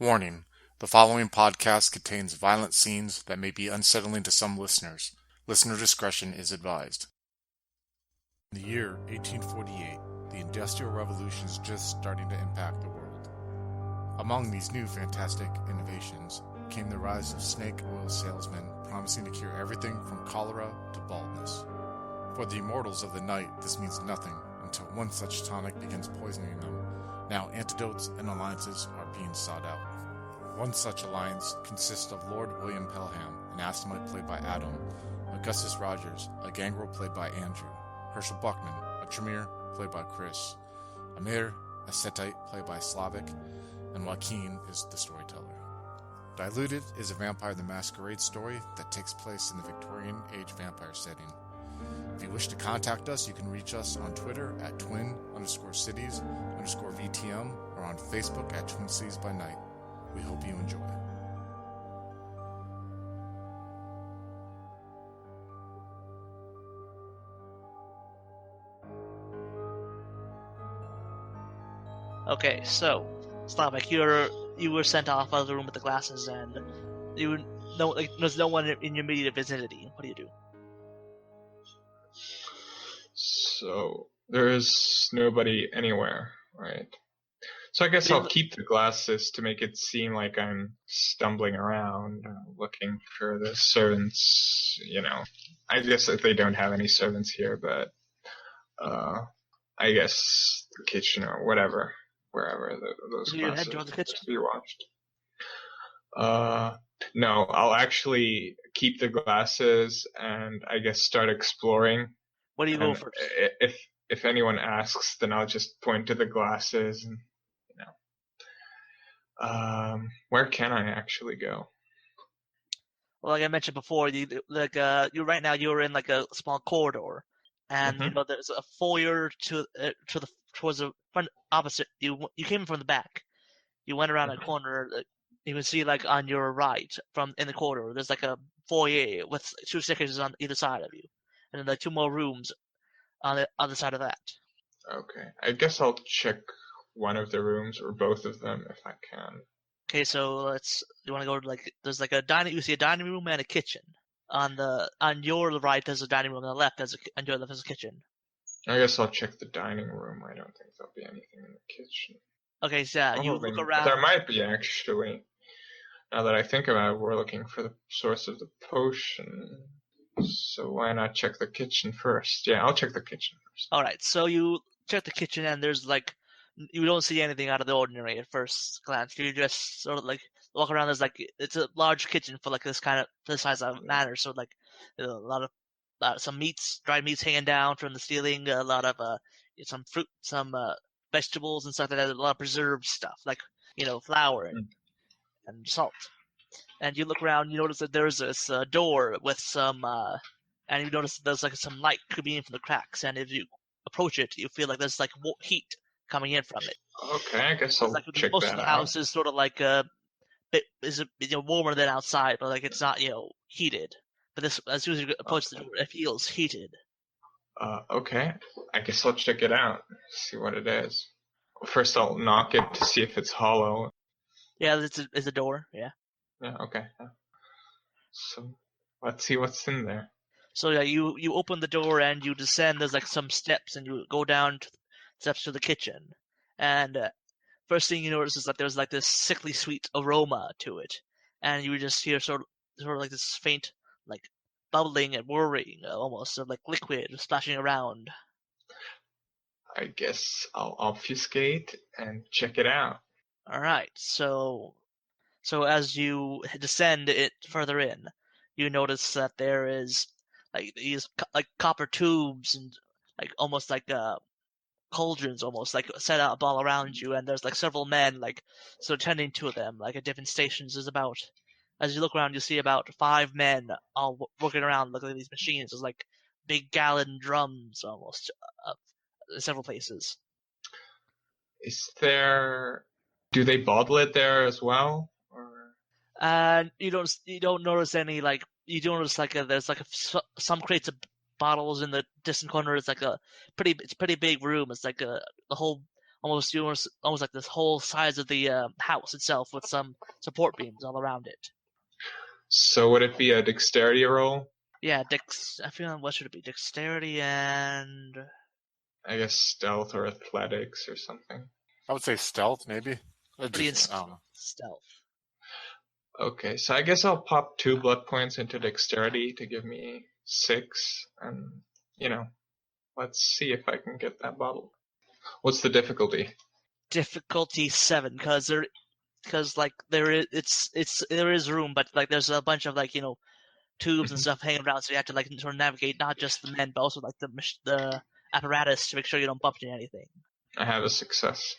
Warning: the following podcast contains violent scenes that may be unsettling to some listeners. Listener discretion is advised. In the year 1848, the Industrial Revolution is just starting to impact the world. Among these new fantastic innovations came the rise of snake oil salesmen promising to cure everything from cholera to baldness. For the immortals of the night, this means nothing until one such tonic begins poisoning them. Now antidotes and alliances are being sought out. One such alliance consists of Lord William Pelham, an Astamite played by Adam, Augustus Rogers, a gangrel played by Andrew, Herschel Buckman, a Tremere played by Chris, Amir, a Setite played by Slavic, and Joaquin is the storyteller. Diluted is a Vampire the Masquerade story that takes place in the Victorian Age vampire setting. If you wish to contact us, you can reach us on Twitter at twin_cities_VTM or on Facebook at Twin Cities by Night. We hope you enjoy. Okay, so Slavic, you were sent off out of the room with the glasses, and there's no one in your immediate vicinity. What do you do? So there's nobody anywhere, right? So I guess I'll keep the glasses to make it seem like I'm stumbling around, looking for the servants. I guess that they don't have any servants here, but I guess the kitchen or whatever, wherever those glasses head towards the kitchen? to be watched. No, I'll actually keep the glasses and I guess start exploring. What do you go first? If anyone asks, then I'll just point to the glasses and, where can I actually go? Well, like I mentioned before, you're right now you're in like a small corridor, and there's a foyer towards the front opposite. You came from the back. You went around a corner. You can see like on your right in the corridor, there's like a foyer with two staircases on either side of you, and then like two more rooms on the other side of that. Okay, I guess I'll check one of the rooms or both of them if I can. Okay, so you want to go to there's like a dining. You see a dining room and a kitchen. On your right there's a dining room. On the left on your left there's a kitchen. I guess I'll check the dining room. I don't think there'll be anything in the kitchen. Okay, so yeah, you look around. There might be actually. Now that I think about it, we're looking for the source of the potion. So why not check the kitchen first? Yeah, I'll check the kitchen first. Alright, so you check the kitchen and there's you don't see anything out of the ordinary at first glance. You just sort of walk around. It's a large kitchen for this size of manner. So a lot of some meats, dried meats hanging down from the ceiling. A lot of some fruit, some vegetables and stuff like that. A lot of preserved stuff flour and salt. And you look around. You notice that there's this door with some, and you notice that there's some light coming in from the cracks. And if you approach it, you feel like there's heat coming in from it. Okay, I guess I'll check that out. Most of the house is sort of warmer than outside, but it's not heated. But as soon as you approach the door, it feels heated. Okay, I guess I'll check it out, see what it is. First, I'll knock it to see if it's hollow. Yeah, it's a door. Yeah. Yeah. Okay. So let's see what's in there. So yeah, you open the door and you descend. There's some steps, and you go down steps to the kitchen, and first thing you notice is that there's this sickly sweet aroma to it, and you just hear sort of this faint bubbling and whirring almost of liquid splashing around. I guess I'll obfuscate and check it out. All right, so as you descend it further in, you notice that there is these copper tubes and almost cauldrons almost set up all around you, and there's several men tending to them at different stations. As you look around, you see about 5 men all working around looking at these machines. There's big gallon drums almost in several places. Do they bottle it there as well, or? And you don't notice any you notice there's some crates of bottles in the distant corner. It's a pretty big room. It's the whole almost like this whole size of the house itself with some support beams all around it. So would it be a dexterity roll? Yeah, I feel what should it be? Dexterity and I guess stealth or athletics or something. I would say stealth, maybe. I stealth. don't know. Okay, so I guess I'll pop 2 blood points into dexterity to give me 6, and let's see if I can get that bottle. What's the difficulty? Difficulty 7, because there is room, but like there's a bunch of tubes and stuff hanging around, so you have to sort of navigate not just the men, but also like the apparatus to make sure you don't bump into anything. I have a success.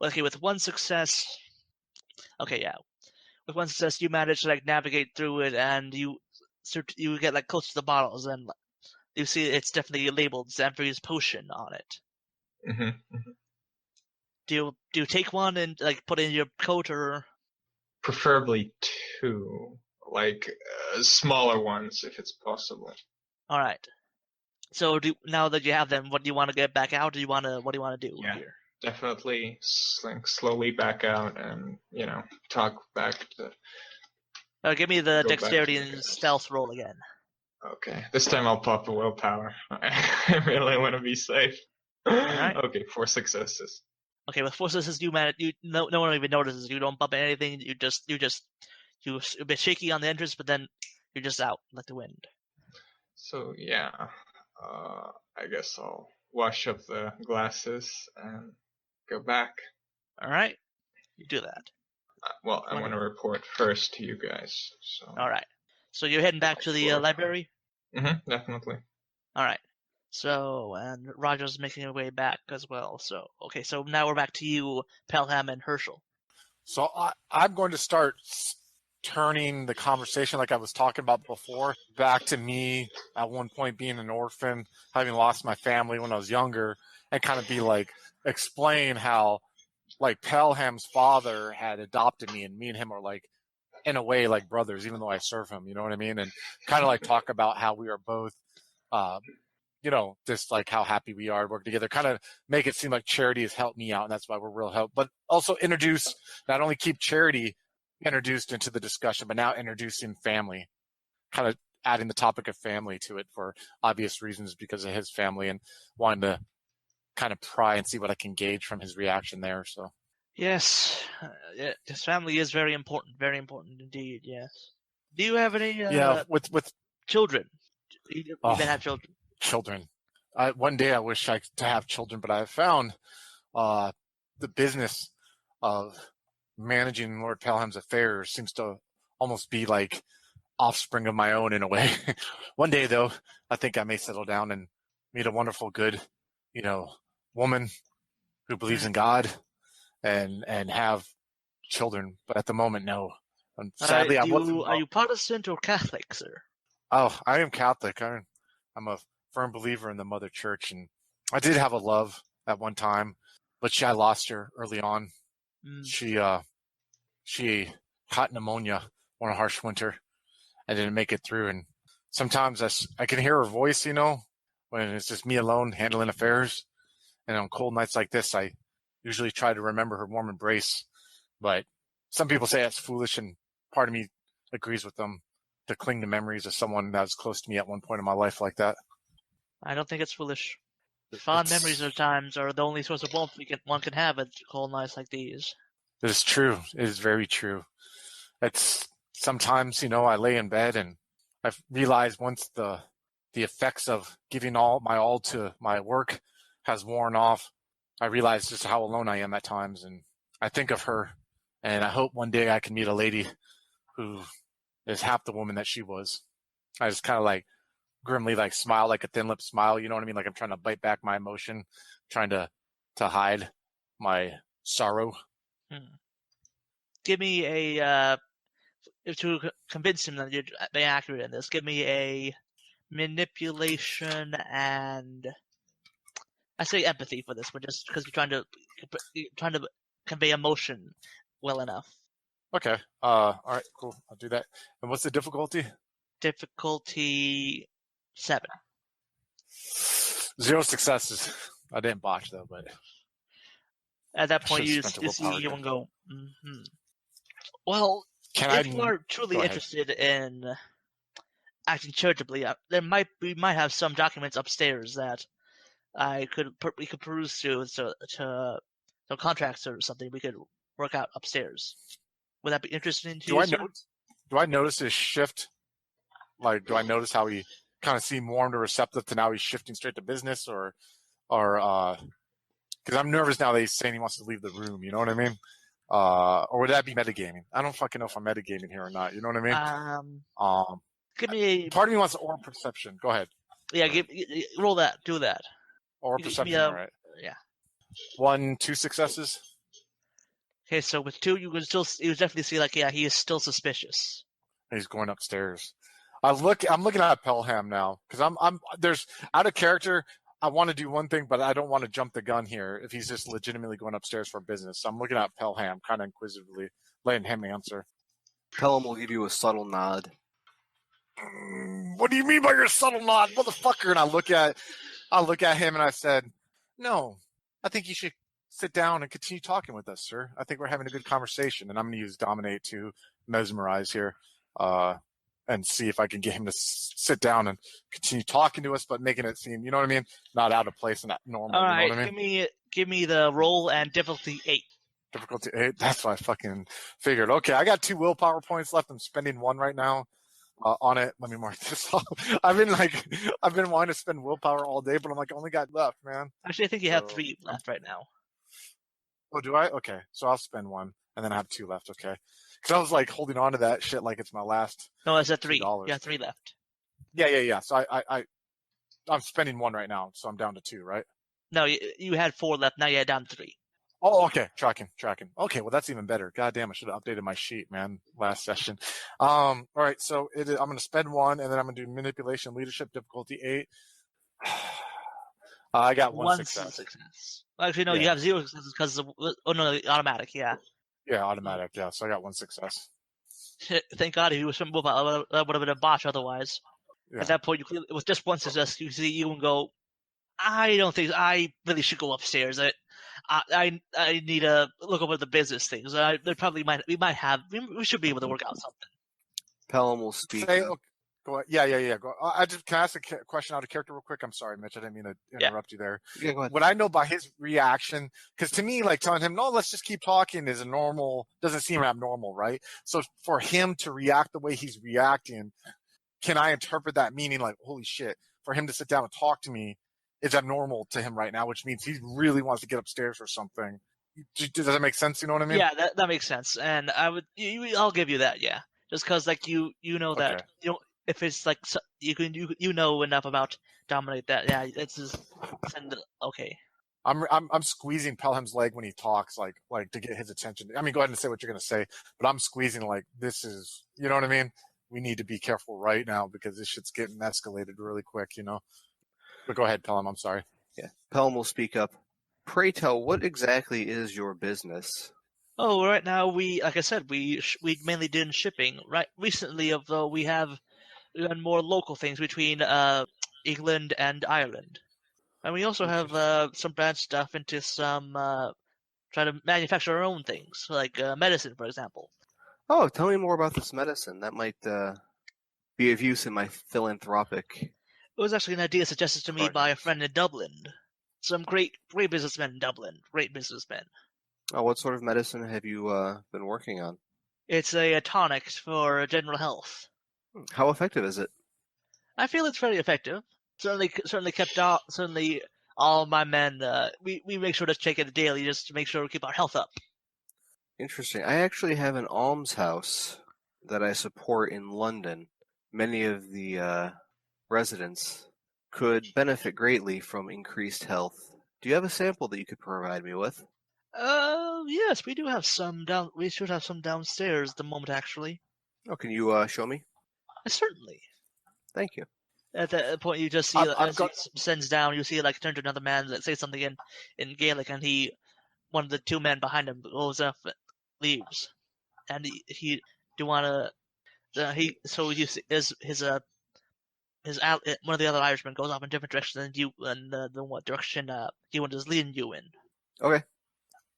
Okay, with one success. Okay, yeah. With one success, you manage to navigate through it, and you get close to the bottles, and you see it's definitely labeled Xanthri's potion on it. Mm-hmm. Do you take one and put it in your coat, or preferably 2, smaller ones if it's possible? All right. So now that you have them, what do you want to get back out? What do you want to do here? Definitely slowly back out and talk back to. Give me the dexterity and stealth roll again. Okay, this time I'll pop the willpower. I really want to be safe. All right. Okay, 4 successes. Okay, with 4 successes, no one even notices. You don't bump anything. You're a bit shaky on the entrance, but then you're just out like the wind. So yeah, I guess I'll wash up the glasses and go back. All right, you do that. Well, I want to report first to you guys. So. All right. So you're heading back to the library? Mm-hmm, definitely. All right. So, and Roger's making her way back as well. So, okay, so now we're back to you, Pelham and Herschel. So I'm going to start turning the conversation, like I was talking about before, back to me at one point being an orphan, having lost my family when I was younger, and kind of be explain how Pelham's father had adopted me, and me and him are in a way like brothers, even though I serve him, you know what I mean? And kind of talk about how we are both just how happy we are working together, kind of make it seem like Charity has helped me out, and that's why we're real help. But also not only keep Charity introduced into the discussion, but now introducing family, kind of adding the topic of family to it for obvious reasons because of his family, and wanting to kind of pry and see what I can gauge from his reaction there. So yes, his family is very important indeed. Yes. Do you have any? With children. You even have children. Children. One day I wish to have children, but I found the business of managing Lord Pelham's affairs seems to almost be offspring of my own in a way. One day, though, I think I may settle down and meet a wonderful, good, woman who believes in God and have children. But at the moment, no. And sadly, are you Protestant or Catholic, sir? Oh, I am Catholic. I'm a firm believer in the Mother Church, and I did have a love at one time, but I lost her early on. She caught pneumonia on a harsh winter and didn't make it through. And sometimes I can hear her voice, when it's just me alone handling affairs. And on cold nights like this, I usually try to remember her warm embrace. But some people say that's foolish, and part of me agrees with them, to cling to memories of someone that was close to me at one point in my life like that. I don't think it's foolish. Fond memories of times are the only source of warmth one can have at cold nights like these. It is true. It is very true. It's sometimes, I lay in bed and I've realized once the effects of giving my all to my work has worn off, I realize just how alone I am at times. And I think of her, and I hope one day I can meet a lady who is half the woman that she was. I just kind of grimly smile, like a thin lip smile, you know what I mean? I'm trying to bite back my emotion, trying to hide my sorrow. Give me a to convince him that you're being accurate in this. Give me a manipulation and I say empathy for this, but just because you're trying to convey emotion well enough. Okay. All right. Cool. I'll do that. And what's the difficulty? Difficulty 7. 0 successes. I didn't botch though, but At that I point, should've you spent a see willpower you again. and go, mm-hmm. Well, Can if I? you are Go truly ahead. interested in acting charitably, we might have some documents upstairs that we could peruse through to contracts or something we could work out upstairs. Would that be interesting to Do you, I sir? do I notice his shift? Like, do I notice how he kind of seemed warm to receptive to now he's shifting straight to business, or because I'm nervous now that he's saying he wants to leave the room. You know what I mean? Or would that be metagaming? I don't fucking know if I'm metagaming here or not. You know what I mean? Give me Part of me wants aura perception. Go ahead. roll that, do that. Aura Give me perception. All right. Yeah. 1, 2 successes. Okay, so with 2, you definitely see he is still suspicious. He's going upstairs. I'm looking at Pelham now because there's out of character. I want to do one thing, but I don't want to jump the gun here if he's just legitimately going upstairs for business. So I'm looking at Pelham kind of inquisitively, letting him answer. Pelham will give you a subtle nod. What do you mean by your subtle nod, motherfucker? And I look at him and I said, no, I think you should sit down and continue talking with us, sir. I think we're having a good conversation. And I'm going to use dominate to mesmerize here. And see if I can get him to sit down and continue talking to us, but making it seem, you know what I mean, not out of place and not normal. All right, you know what I mean? give me the roll and difficulty 8. Difficulty 8. That's what I fucking figured. Okay, I got 2 willpower points left. I'm spending 1 right now on it. Let me mark this off. I've been wanting to spend willpower all day, but I'm like, I only got left, man. Actually, I think you have 3 left right now. Oh, do I? Okay, so I'll spend 1, and then I have 2 left. Okay, because I was like holding on to that shit like it's my last. No, it's at 3. $2. You have 3 left. Yeah. So I'm spending 1 right now, so I'm down to 2, right? No, you had 4 left. Now you're down to 3. Oh, okay. Tracking. Okay, well, that's even better. God damn, I should have updated my sheet, man, last session. All right, so I'm going to spend 1, and then I'm going to do manipulation, leadership, difficulty 8. I got 1 success. Actually, no, you have 0 successes because automatic, yeah. Yeah, automatic, yeah. So I got 1 success. Thank God if you were some willpower, that would have been a botch otherwise. Yeah. At that point, with just 1 success, you see you and go, I don't think I really should go upstairs. I need to look over the business things. We should be able to work out something. Pelham will speak. Go ahead. Yeah. Go. Can I ask a question out of character real quick? I'm sorry, Mitch. I didn't mean to interrupt you there. Yeah, go ahead. What I know by his reaction, because to me, like telling him, no, let's just keep talking doesn't seem abnormal, right? So for him to react the way he's reacting, can I interpret that meaning like, holy shit, for him to sit down and talk to me is abnormal to him right now, which means he really wants to get upstairs or something. Does that make sense? You know what I mean? Yeah, that makes sense. And I'll give you that, yeah. Just because you know that, okay. if it's like you know enough about dominate that, yeah, it's just okay. I'm squeezing Pelham's leg when he talks, like to get his attention. I mean, go ahead and say what you're gonna say, but I'm squeezing like this is, you know what I mean? We need to be careful right now because this shit's getting escalated really quick, you know. But go ahead, Pelham. I'm sorry. Yeah, Pelham will speak up. Pray tell, what exactly is your business? Oh, right now like I said, we mainly do shipping. Right, recently, although we have done more local things between England and Ireland, and we also have some branch stuff into some try to manufacture our own things, like medicine, for example. Oh, tell me more about this medicine. That might be of use in my philanthropic. It was actually an idea suggested to me by a friend in Dublin. Some great businessmen in Dublin. Great businessmen. Oh, what sort of medicine have you been working on? It's a tonic for general health. How effective is it? I feel it's very effective. Certainly all my men. We make sure to take it daily just to make sure we keep our health up. Interesting. I actually have an almshouse that I support in London. Many of the residents could benefit greatly from increased health. Do you have a sample that you could provide me with? Yes, we do have some down. We should have some downstairs at the moment, actually. Oh, can you show me? Certainly. Thank you. At that point, you just see as he sends down, you see turn to another man that says something in Gaelic, and one of the 2 men behind him goes up, leaves, and he do want to. So you see one of the other Irishmen goes off in a different direction than you, and the what direction he is leading you in. Okay.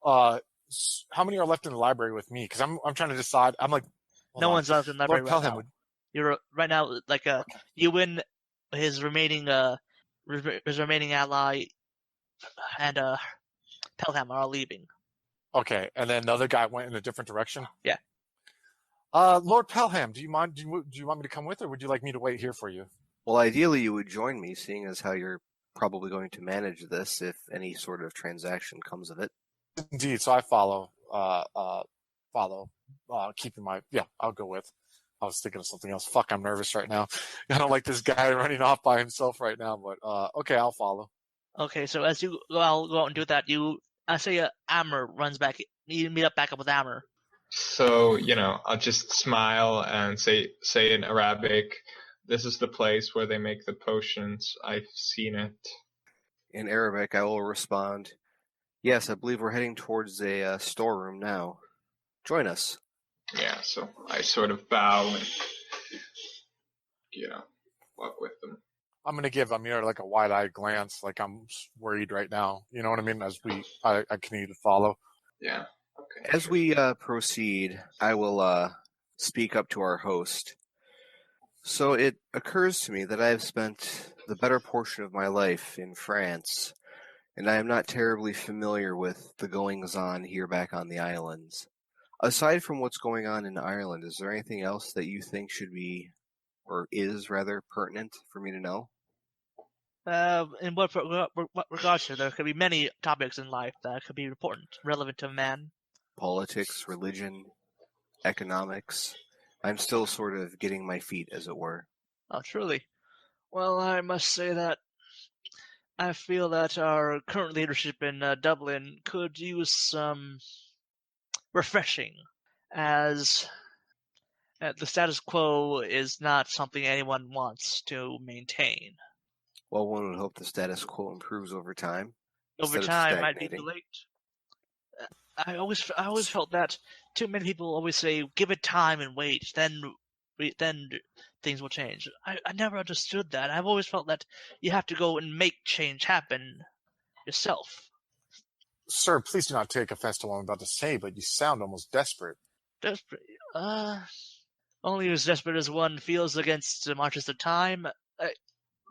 How many are left in the library with me? Because I'm trying to decide. I'm like, No one's left in the library Lord right Pelham now. would. You're right now like Okay. you win his remaining ally and Pelham are all leaving. Okay, and then the other guy went in a different direction. Yeah. Lord Pelham, do you mind? Do you want me to come with, or would you like me to wait here for you? Well, ideally, you would join me, seeing as how you're probably going to manage this if any sort of transaction comes of it. Indeed. So I follow. Keeping my I'll go with. I was thinking of something else. Fuck, I'm nervous right now. I don't like this guy running off by himself right now. But okay, I'll follow. Okay, so as you go out and do that, I say Amr runs back. You meet back up with Amr. So, I'll just smile and say in Arabic, this is the place where they make the potions. I've seen it. In Arabic, I will respond, yes, I believe we're heading towards a storeroom now. Join us. Yeah, so I sort of bow and, walk with them. I'm going to give Amir like a wide-eyed glance, like I'm worried right now. You know what I mean? As I continue to follow. Yeah. Okay. As we proceed, I will speak up to our host. So it occurs to me that I have spent the better portion of my life in France, and I am not terribly familiar with the goings-on here back on the islands. Aside from what's going on in Ireland, is there anything else that you think should be, or is rather, pertinent for me to know? In what regards to, there could be many topics in life that could be important, relevant to man. Politics, religion, economics. I'm still sort of getting my feet, as it were. Oh, truly. Well, I must say that I feel that our current leadership in Dublin could use some refreshing, as the status quo is not something anyone wants to maintain. Well, one would hope the status quo improves over time. Over instead of time, might be too stagnating. late. I always felt that too many people always say, "Give it time and wait, then things will change." I never understood that. I've always felt that you have to go and make change happen yourself. Sir, please do not take offense to what I'm about to say, but you sound almost desperate. Desperate. Only as desperate as one feels against the marches of time.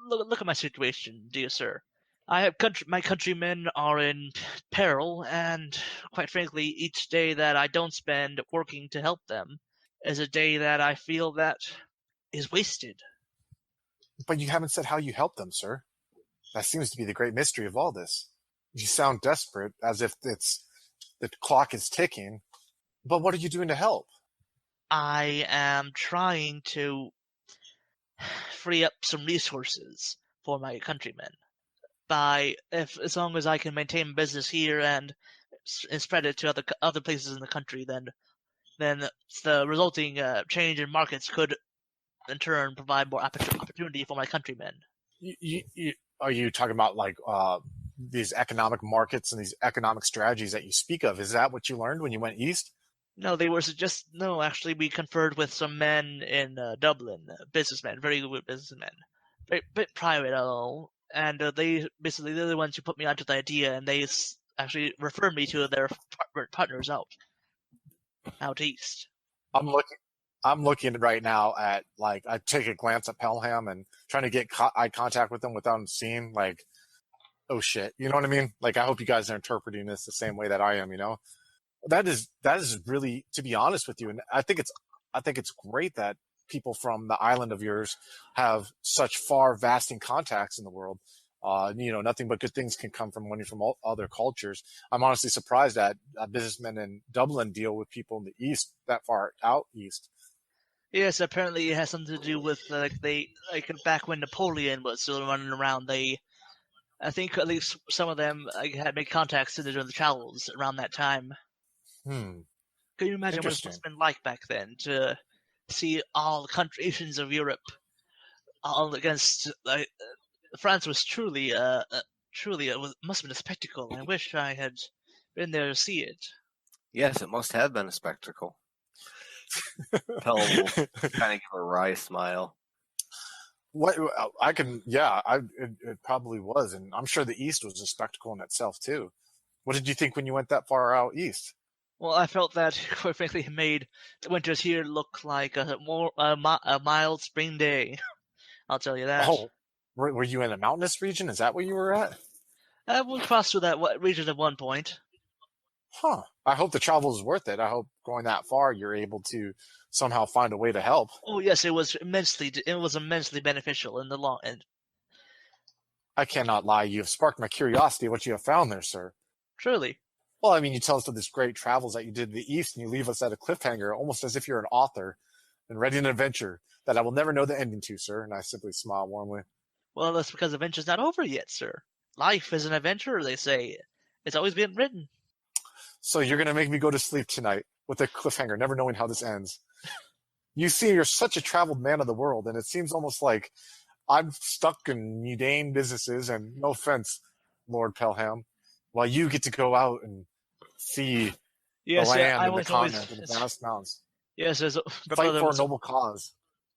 Look at my situation, dear sir. My countrymen are in peril, and quite frankly, each day that I don't spend working to help them is a day that I feel that is wasted. But you haven't said how you help them, sir. That seems to be the great mystery of all this. You sound desperate, as if the clock is ticking. But what are you doing to help? I am trying to free up some resources for my countrymen. As long as I can maintain business here and spread it to other places in the country, then the resulting change in markets could, in turn, provide more opportunity for my countrymen. Are you talking about like these economic markets and these economic strategies that you speak of? Is that what you learned when you went east? No, actually, we conferred with some men in Dublin, businessmen, very good businessmen, bit private at all, and they're the ones who put me onto the idea, and they actually referred me to their partners out east. I'm looking right now at, like, I take a glance at Pelham and trying to get eye contact with them without them seeing, like, oh shit, you know what I mean? Like, I hope you guys are interpreting this the same way that I am, you know? That is really, to be honest with you, and I think it's great that people from the island of yours have such far vasting contacts in the world. Nothing but good things can come from when you're from other cultures. I'm honestly surprised that businessmen in Dublin deal with people in the east, that far out east. Yes, apparently it has something to do with back when Napoleon was still running around. I think at least some of them had made contacts during the travels around that time. Can you imagine what it must have been like back then to see all the nations of Europe all against? France was truly, it must have been a spectacle. I wish I had been there to see it. Yes, it must have been a spectacle. Pell will kind of give a wry smile. What it probably was, and I'm sure the East was a spectacle in itself too. What did you think when you went that far out east? Well, I felt that, quite frankly, made the winters here look like a mild spring day. I'll tell you that. Oh, were you in a mountainous region? Is that where you were at? We crossed through that region at one point. Huh. I hope the travel is worth it. I hope going that far you're able to somehow find a way to help. Oh yes, it was immensely beneficial in the long end. I cannot lie. You have sparked my curiosity what you have found there, sir. Truly. Well, I mean, you tell us of this great travels that you did to the east, and you leave us at a cliffhanger, almost as if you're an author and writing an adventure that I will never know the ending to, sir. And I simply smile warmly. Well, that's because the adventure's not over yet, sir. Life is an adventure, they say. It's always been written. So you're going to make me go to sleep tonight with a cliffhanger, never knowing how this ends. You see, you're such a traveled man of the world, and it seems almost like I'm stuck in mundane businesses, and no offense, Lord Pelham, while you get to go out and see the land and the continent and the vast mountains. Yes, fight for a noble cause.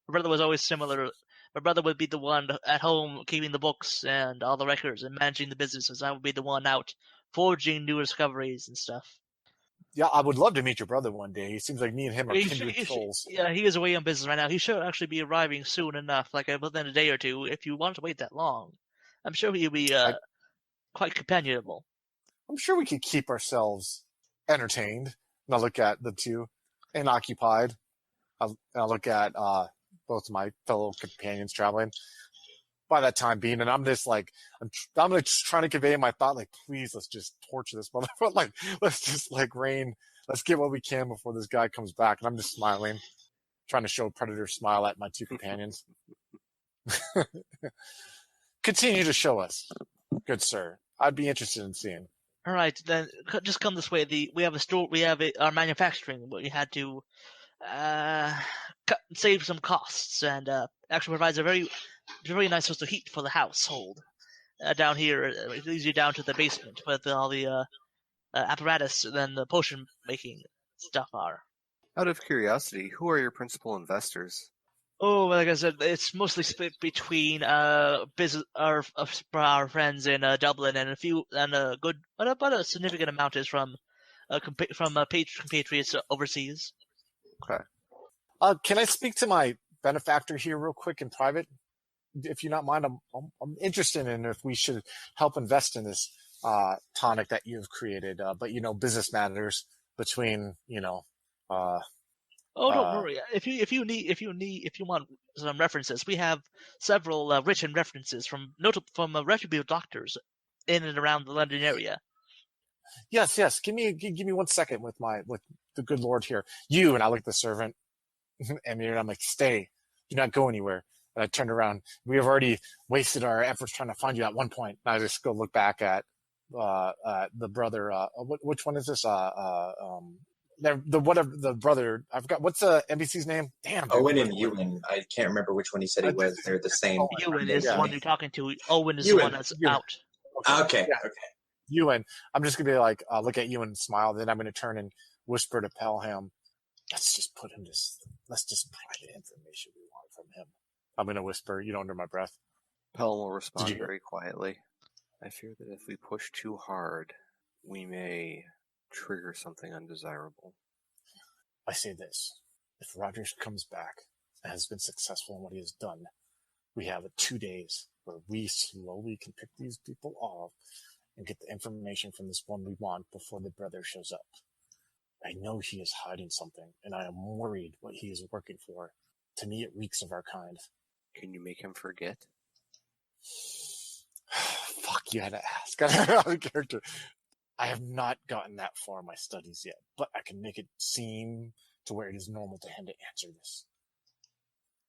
My brother was always similar. My brother would be the one at home keeping the books and all the records and managing the businesses. I would be the one out forging new discoveries and stuff. Yeah, I would love to meet your brother one day. He seems like me and him are kindred souls. Yeah, he is away on business right now. He should actually be arriving soon enough, like within a day or two, if you want to wait that long. I'm sure he'll be quite companionable. I'm sure we could keep ourselves entertained. And I look at the two and occupied. I look at both my fellow companions traveling by that time being, and I'm just like, I'm just trying to convey my thought, like, please, let's just torture this motherfucker. Like, let's just like let's get what we can before this guy comes back. And I'm just smiling, trying to show a predator smile at my two companions. Continue to show us, good sir. I'd be interested in seeing. All right, then just come this way. We have a store. We have our manufacturing. We had to save some costs, and actually provides a very nice source of heat for the household. Down here, it leads you down to the basement with all the apparatus and the potion making stuff are. Out of curiosity, who are your principal investors? Oh, like I said, it's mostly split between our friends in Dublin, and but a significant amount is from compatriots overseas. Okay. Can I speak to my benefactor here real quick in private? If you not mind, I'm interested in if we should help invest in this tonic that you've created. But business matters between don't worry. If you want some references, we have several written references from reputable doctors in and around the London area. Yes. Give me 1 second with the good Lord here. You, and I look at the servant, and I'm like, stay, do not go anywhere. And I turned around. We have already wasted our efforts trying to find you at one point. And I just go look back at the brother. Which one is this? The brother. I forgot. What's NBC's name? Damn. Owen and Ewan. I can't remember which one he said he was. They're the same. Ewan is the one you're talking to. Owen is the one that's out. Okay. Ewan. I'm just gonna be like, look at Ewan and smile. Then I'm gonna turn and whisper to Pelham. Let's just put him let's just private information we want from him. I'm going to whisper, under my breath. Pelham will respond very quietly. I fear that if we push too hard, we may trigger something undesirable. I say this. If Rogers comes back and has been successful in what he has done, we have 2 days where we slowly can pick these people off and get the information from this one we want before the brother shows up. I know he is hiding something, and I am worried what he is working for. To me, it reeks of our kind. Can you make him forget? Fuck, you had to ask. Out of character. I have not gotten that far in my studies yet, but I can make it seem to where it is normal to him to answer this.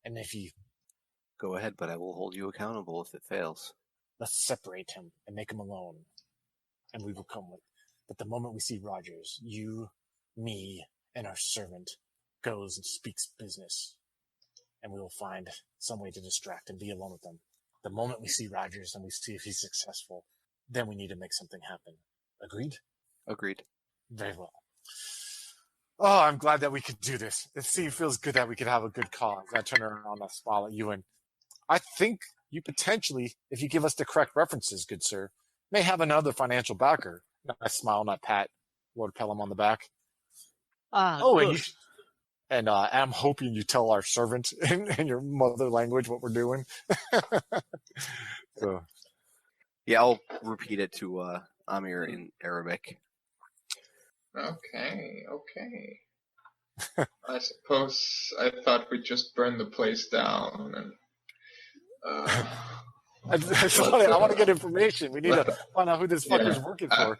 And if he... Go ahead, but I will hold you accountable if it fails. Let's separate him and make him alone, and we will come with... But the moment we see Rogers, you, me, and our servant goes and speaks business, and we will find some way to distract and be alone with him. The moment we see Rogers and we see if he's successful, then we need to make something happen. Agreed? Agreed. Very well. Oh, I'm glad that we could do this. It feels good that we could have a good cause. I turn around and smile at you, and I think you potentially, if you give us the correct references, good sir, may have another financial backer Nice smile, not pat Lord Pelham on the back. Ah, Oh, good. and I'm hoping you tell our servant in your mother language what we're doing. So, Yeah, I'll repeat it to Amir in Arabic. Okay. I suppose I thought we'd just burn the place down and. I want to get information. We need to find out who this fucker's working for.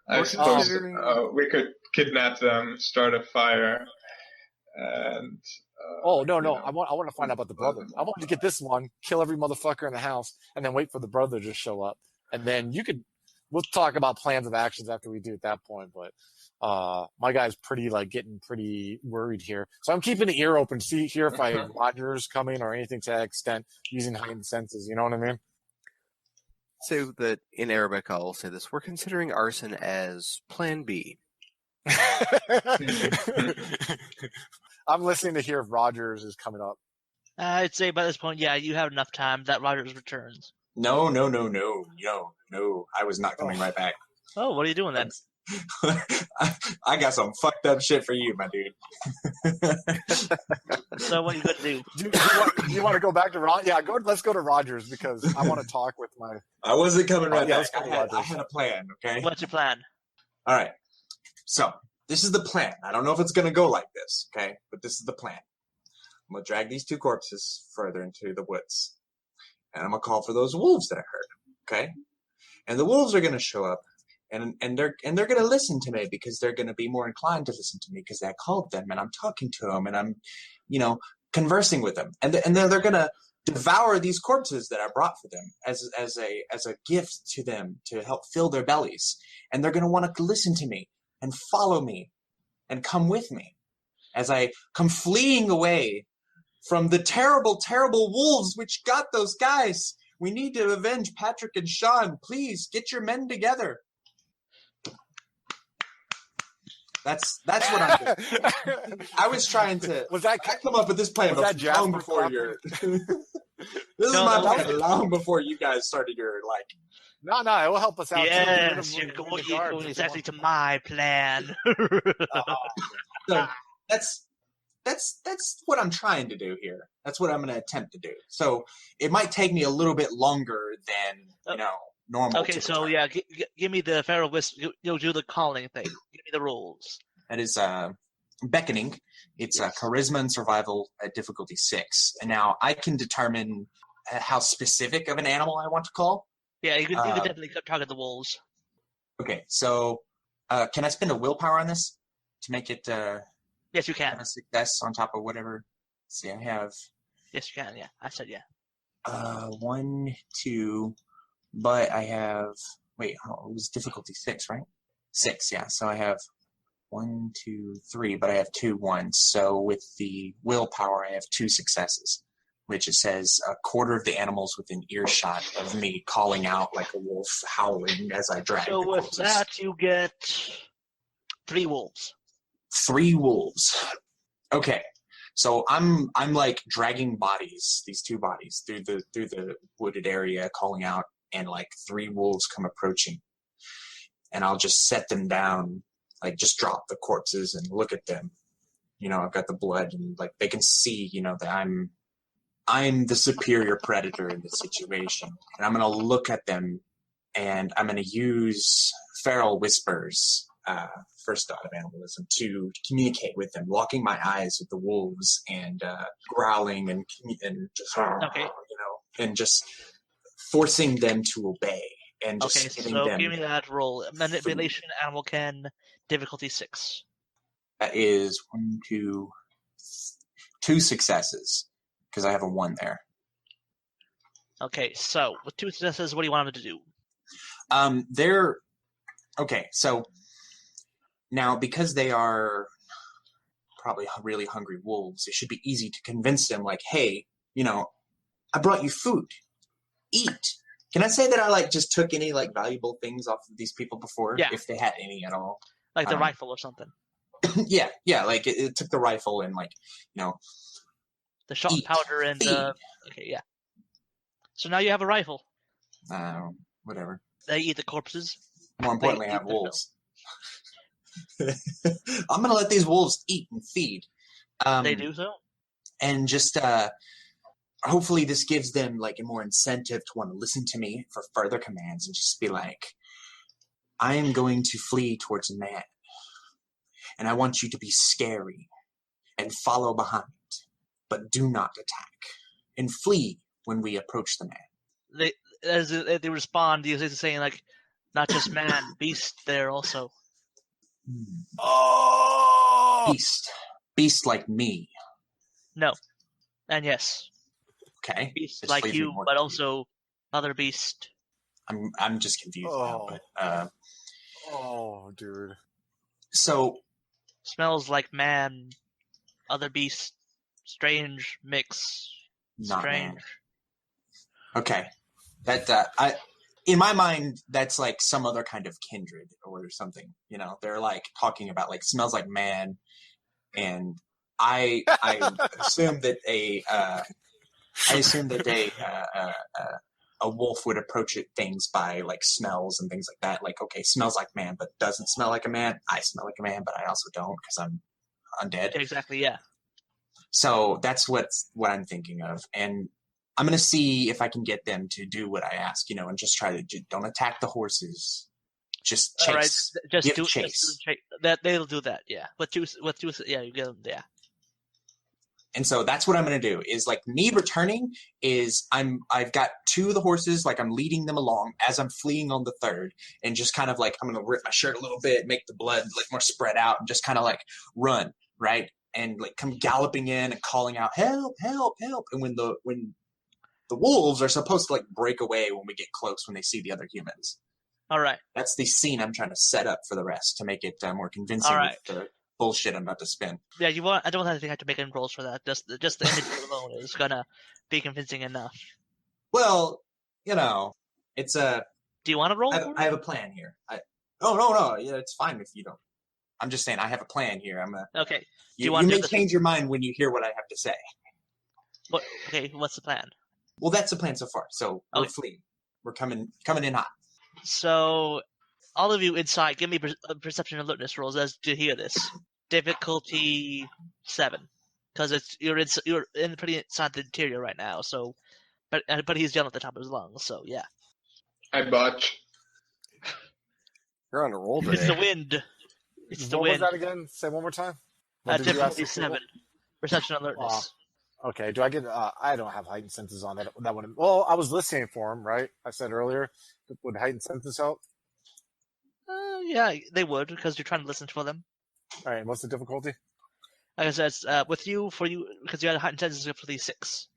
I suppose considering- we could kidnap them, start a fire, and. No! know, I want to find out about the brother. I want to get this one, kill every motherfucker in the house, and then wait for the brother to show up. And then we'll talk about plans of actions after we do at that point. But my guy's getting pretty worried here, so I'm keeping the ear open to hear if Roger's coming or anything to that extent, using heightened senses. You know what I mean? Say that in Arabic, I'll say this. We're considering arson as Plan B. I'm listening to hear if Rogers is coming up. I'd say by this point, yeah, you have enough time that Rogers returns. No. I was not coming right back. Oh, what are you doing then? I got some fucked up shit for you, my dude. So what are you going to do? Do you want to go back to Rogers? Yeah, let's go to Rogers because I want to talk with my... I wasn't coming right yeah, back. let's go to Rogers. I had a plan, okay? What's your plan? All right. So, this is the plan. I don't know if it's going to go like this, okay? But this is the plan. I'm going to drag these two corpses further into the woods. And I'm going to call for those wolves that I heard, okay? And the wolves are going to show up. And they're going to listen to me because they're going to be more inclined to listen to me because I called them and I'm talking to them and I'm, conversing with them. And then they're going to devour these corpses that I brought for them as a gift to them to help fill their bellies. And they're going to want to listen to me and follow me and come with me as I come fleeing away from the terrible, terrible wolves which got those guys. We need to avenge Patrick and Sean. Please get your men together. That's what I'm doing. I was trying to. I come up with this plan long before your. This is my plan long before you guys started your No, it will help us out. Yes, you're going exactly to my plan. So that's what I'm trying to do here. That's what I'm going to attempt to do. So it might take me a little bit longer than normal. Okay, so yeah, give me the Pharaoh Wisp. You'll do the calling thing. Give me the rules. That is beckoning. It's charisma and survival at difficulty 6. And now I can determine how specific of an animal I want to call. Yeah, you can definitely target the wolves. Okay, so can I spend a willpower on this to make it? Yes, you can. A success on top of whatever. Let's see, I have. Yes, you can. Yeah, I said yeah. 1, 2. But I have, it was difficulty 6, right? 6, yeah. So I have 1, 2, 3, but I have 2 1s. So with the willpower, I have 2 successes, which it says a quarter of the animals within earshot of me calling out like a wolf, howling as I drag. So with that, you get 3 wolves. 3 wolves. Okay. So I'm like dragging bodies, these 2 bodies, through the wooded area, calling out. And 3 wolves come approaching. And I'll just set them down, just drop the corpses and look at them. I've got the blood and they can see, that I'm the superior predator in this situation. And I'm going to look at them and I'm going to use feral whispers, first thought of animalism, to communicate with them, locking my eyes with the wolves and growling and just, and just forcing them to obey and just giving them. Give me that roll. Manipulation, animal ken, difficulty 6. That is 1, 2, 2 successes because I have a 1 there. Okay, so with 2 successes, what do you want them to do? They're okay. So now because they are probably really hungry wolves, it should be easy to convince them. Hey, I brought you food. Eat. Can I say that I just took any valuable things off of these people before? Yeah. If they had any at all. Like the rifle or something. Yeah. It took the rifle and the shot powder and okay, yeah. So now you have a rifle. Whatever. They eat the corpses. More importantly, I They have wolves. I'm going to let these wolves eat and feed. They do so? And just hopefully this gives them like a more incentive to want to listen to me for further commands and just be like, I am going to flee towards man. And I want you to be scary and follow behind, but do not attack. And flee when we approach the man. They respond, they're saying like, not just man, beast there also. Oh! Beast like me. No. And yes. Okay. Beast This like leaves me you, more but confused. also other beast. I'm just confused now. But, Oh, dude. so Smells like man, other beast, strange mix. not Strange. man. Okay. That in my mind, that's like some other kind of kindred or something. You know, they're like talking about like smells like man, and I assume that a wolf would approach things by like smells and things like that. Like, okay, smells like man, but doesn't smell like a man. I smell like a man, but I also don't because I'm undead. Exactly, yeah. So that's what I'm thinking of, and I'm gonna see if I can get them to do what I ask, you know, and just try to don't attack the horses, just chase, All right, just do chase. that. They'll do that, yeah. Yeah, you get them, yeah. And so that's what I'm gonna do. Is like me returning is I've got two of the horses, like I'm leading them along as I'm fleeing on the third, and just kind of like I'm gonna rip my shirt a little bit, make the blood like more spread out, and just kind of like run right. And like come galloping in and calling out, help, help, help. And when the wolves are supposed to like break away when we get close when they see the other humans. All right. That's the scene I'm trying to set up for the rest to make it more convincing All right. with the bullshit I'm about to spin. Yeah, I don't think I have to make any rolls for that. Just the image alone is gonna be convincing enough. Well, you know, it's a. Do you want to roll? I have a plan here. No. Yeah, it's fine if you don't. I'm just saying I have a plan here. I'm a. Okay. You may change your mind when you hear what I have to say. Okay, what's the plan? Well, that's the plan so far. So we're fleeing. We're coming in hot. So, all of you inside, give me perception and alertness rolls as to hear this. Difficulty 7, because you're in pretty inside the interior right now. So, but he's yelling at the top of his lungs. So yeah. I botch. You're on a roll today. It's the wind. It's the what wind. was that again? Say one more time. What did you ask Difficulty the people? 7, perception and alertness. Okay, do I get? I don't have heightened senses on that one. Well, I was listening for him, right? I said earlier, would heightened senses help? Yeah, they would because you're trying to listen for them. All right, and what's the difficulty? Like I said, with you because you had a heightened senses of 6.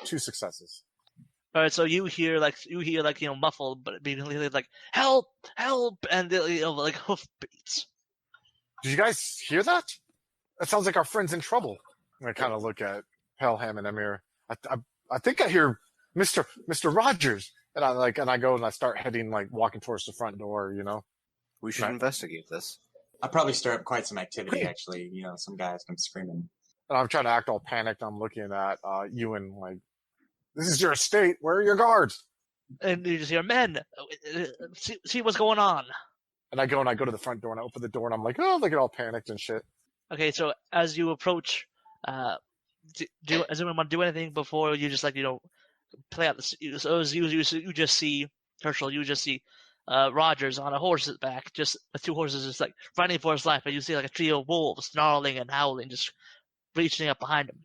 2 successes. All right, so you hear muffled, but being like help, and like hoof beats. Did you guys hear that? That sounds like our friend's in trouble. I kind of look at Pelham and Amir. I think I hear Mr. Rogers, and I go and I start heading walking towards the front door. You know, We should investigate this. I'll probably stir up quite some activity, actually. You know, some guys come screaming. and I'm trying to act all panicked. I'm looking at Ewan like, "This is your estate. Where are your guards?" And you just hear, men, see what's going on. And I go to the front door and I open the door and I'm like, "Oh, they get all panicked and shit." Okay, so as you approach, does anyone want to do anything before you just play out this? So you just see Herschel. You just see Rogers on a horse's back, just with 2 horses, just running for his life. And you see a trio of wolves snarling and howling, just reaching up behind him.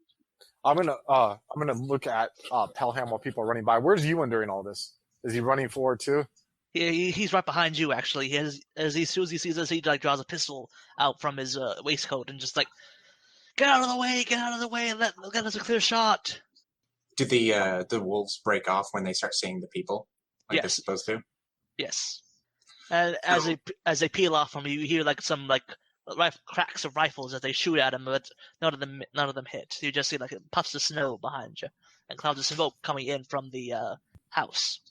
I'm gonna look at Pelham while people are running by. Where's Ewan during all this? Is he running forward too? He's right behind you, actually. As soon as he sees us, he draws a pistol out from his waistcoat and just get out of the way, and let us a clear shot. Do the wolves break off when they start seeing the people like they're supposed to? Yes. And as they peel off from you, you hear some cracks of rifles as they shoot at him, but none of them hit. You just see puffs of snow behind you and clouds of smoke coming in from the house.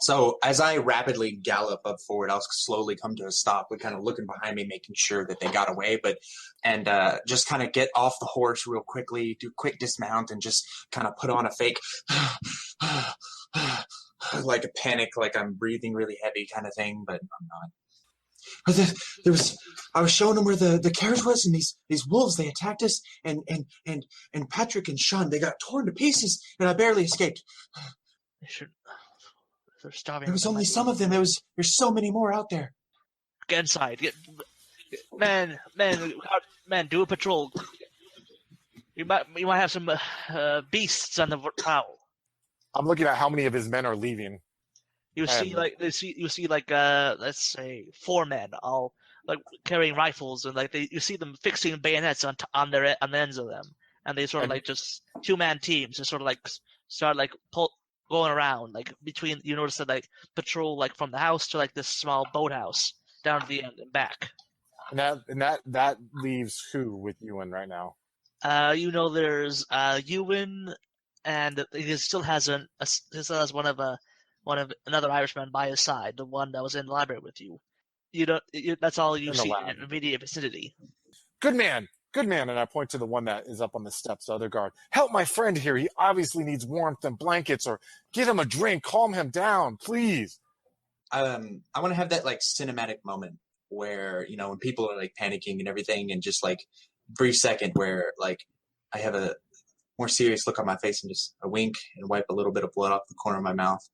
So as I rapidly gallop up forward, I'll slowly come to a stop, kind of looking behind me, making sure that they got away, and just kind of get off the horse real quickly, do a quick dismount, and just kind of put on a fake, like a panic, like I'm breathing really heavy kind of thing, but I'm not. I was showing them where the carriage was, and these wolves, they attacked us, and Patrick and Sean, they got torn to pieces, and I barely escaped. They're starving. There was only some of them. There's so many more out there. Get inside. Man, do a patrol. You might have some beasts on the prowl. I'm looking at how many of his men are leaving. You see let's say 4 men all like carrying rifles, and like you see them fixing bayonets on the ends of them, and they sort of like just 2-man teams just sort of like start like going around like between. You notice that like patrol like from the house to like this small boathouse down to the end and back. And that leaves who with Ewan right now? There's Ewan, and he still has one of another Irishman by his side, the one that was in the library with you. That's all you see in the immediate vicinity. Good man. And I point to the one that is up on the steps, the other guard. Help my friend here. He obviously needs warmth and blankets, or get him a drink. Calm him down, please. I want to have that like cinematic moment where, when people are like panicking and everything, and just like brief second where like I have a more serious look on my face and just a wink and wipe a little bit of blood off the corner of my mouth.